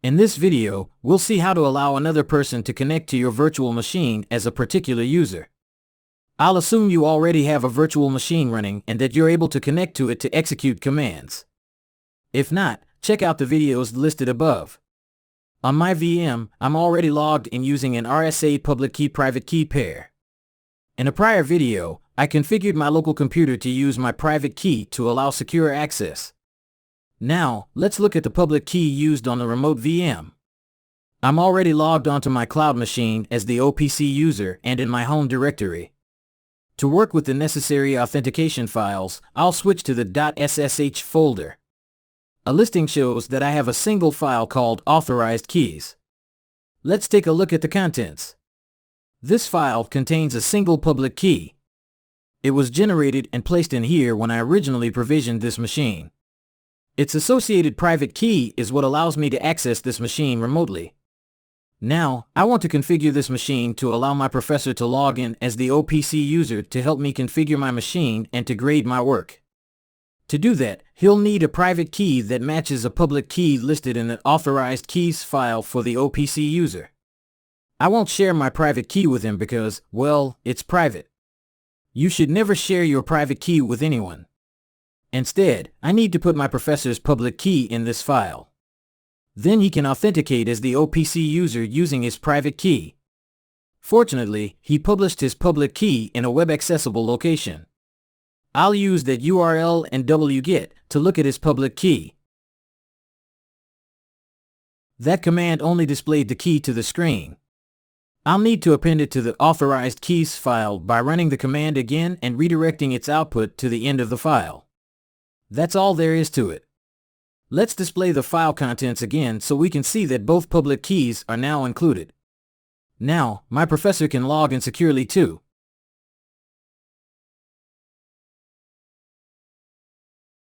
In this video, we'll see how to allow another person to connect to your virtual machine as a particular user. I'll assume you already have a virtual machine running and that you're able to connect to it to execute commands. If not, check out the videos listed above. On my VM, I'm already logged in using an RSA public key private key pair. In a prior video, I configured my local computer to use my private key to allow secure access. Now, let's look at the public key used on the remote VM. I'm already logged onto my cloud machine as the OPC user and in my home directory. To work with the necessary authentication files, I'll switch to the .ssh folder. A listing shows that I have a single file called authorized keys. Let's take a look at the contents. This file contains a single public key. It was generated and placed in here when I originally provisioned this machine. Its associated private key is what allows me to access this machine remotely. Now, I want to configure this machine to allow my professor to log in as the OPC user to help me configure my machine and to grade my work. To do that, he'll need a private key that matches a public key listed in the authorized keys file for the OPC user. I won't share my private key with him because, well, it's private. You should never share your private key with anyone. Instead, I need to put my professor's public key in this file. Then he can authenticate as the OPC user using his private key. Fortunately, he published his public key in a web-accessible location. I'll use that URL and wget to look at his public key. That command only displayed the key to the screen. I'll need to append it to the authorized keys file by running the command again and redirecting its output to the end of the file. That's all there is to it. Let's display the file contents again so we can see that both public keys are now included. Now, my professor can log in securely too.